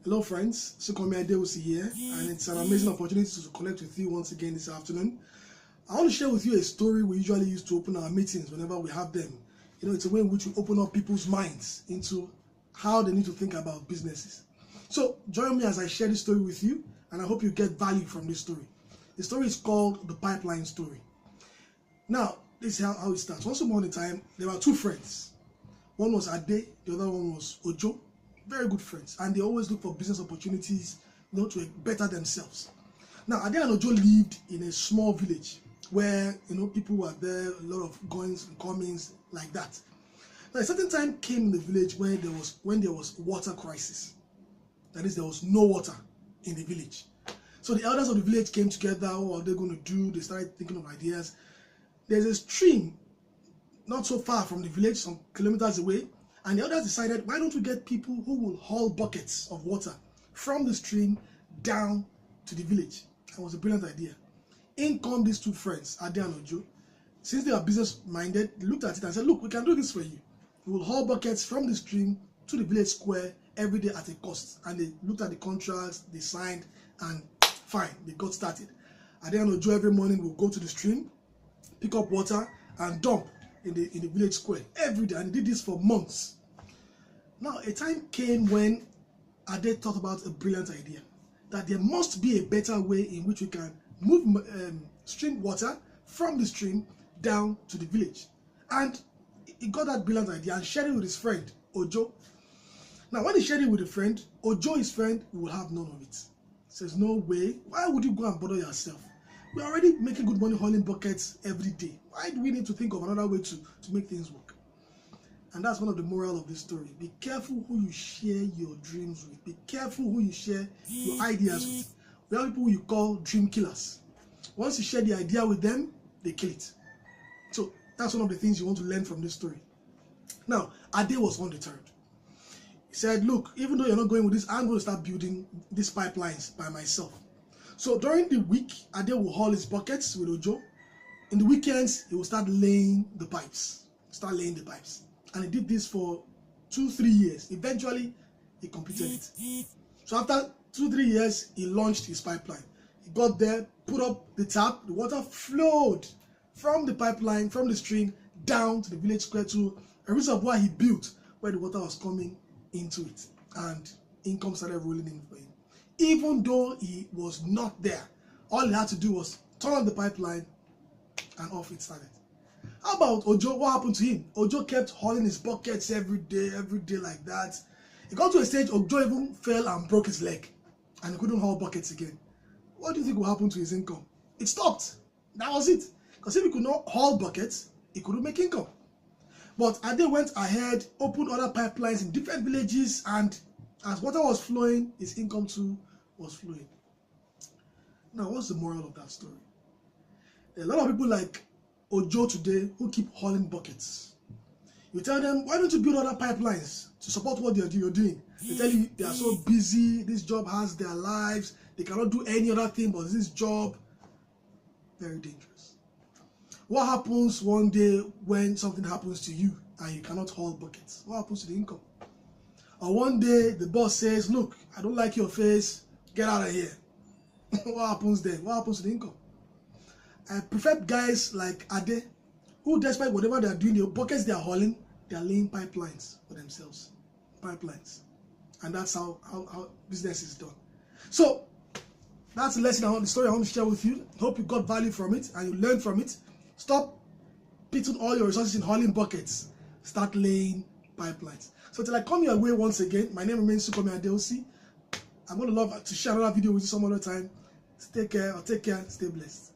Hello friends, Sukomi Adeosi here, and it's an amazing opportunity to connect with you once again this afternoon. I want to share with you a story we usually use to open our meetings whenever we have them. You know, it's a way in which we open up people's minds into how they need to think about businesses. So join me as I share this story with you, and I hope you get value from this story. The story is called The Pipeline Story. Now, this is how it starts. Once upon a time, there were two friends. One was Ade, the other one was Ojo. Very good friends, and they always look for business opportunities, to better themselves. Now, Ade and Ojo lived in a small village where people were there, a lot of goings and comings like that. Now, a certain time came in the village when there was water crisis. That is, there was no water in the village. So the elders of the village came together. What are they going to do? They started thinking of ideas. There's a stream not so far from the village, some kilometers away. And the others decided, why don't we get people who will haul buckets of water from the stream down to the village? That was a brilliant idea. In come these two friends, Ade and Ojo. Since they are business-minded, they looked at it and said, look, we can do this for you. We will haul buckets from the stream to the village square every day at a cost. And they looked at the contracts, they signed, and fine, they got started. Ade and Ojo every morning will go to the stream, pick up water, and dump in the village square every day, and they did this for months. Now, a time came when Ade thought about a brilliant idea, that there must be a better way in which we can move stream water from the stream down to the village. And he got that brilliant idea and shared it with his friend, Ojo. Now, when he shared it with a friend, Ojo, his friend, will have none of it. He says, no way, why would you go and bother yourself? We're already making good money hauling buckets every day. Why do we need to think of another way to make things work? And that's one of the moral of this story. Be careful who you share your dreams with. Be careful who you share your ideas with. We have people who you call dream killers. Once you share the idea with them, they kill it. So that's one of the things you want to learn from this story. Now, Ade was undeterred. He said, look, even though you're not going with this, I'm going to start building these pipelines by myself. So during the week, Ade will haul his buckets with Ojo. In the weekends, he will start laying the pipes. And he did this for 2-3 years. Eventually, he completed it. So after 2-3 years, he launched his pipeline. He got there, put up the tap, the water flowed from the pipeline, from the stream, down to the village square to a reservoir he built where the water was coming into it. And income started rolling in for him. Even though he was not there, all he had to do was turn on the pipeline and off it started. How about Ojo? What happened to him? Ojo kept hauling his buckets every day like that. He got to a stage, Ojo even fell and broke his leg and he couldn't haul buckets again. What do you think will happen to his income? It stopped. That was it. Because if he could not haul buckets, he couldn't make income. But Ade went ahead, opened other pipelines in different villages, and as water was flowing, his income too was flowing. Now, what's the moral of that story? There are a lot of people like Ojo today who keep hauling buckets. You tell them, why don't you build other pipelines to support what you're doing? They tell you they are so busy, this job has their lives, they cannot do any other thing but this job. Very dangerous. What happens one day when something happens to you and you cannot haul buckets? What happens to the income? Or one day the boss says, look, I don't like your face, get out of here. What happens then? What happens to the income? I prefer guys like Ade, who despite whatever they are doing, the buckets they are hauling, they are laying pipelines for themselves. Pipelines. And that's how business is done. So, that's the lesson, the story I want to share with you. Hope you got value from it and you learned from it. Stop putting all your resources in hauling buckets. Start laying pipelines. So till I come your way once again, my name remains Sukomi Adeosi. I'm going to love to share another video with you some other time. Take care, stay blessed.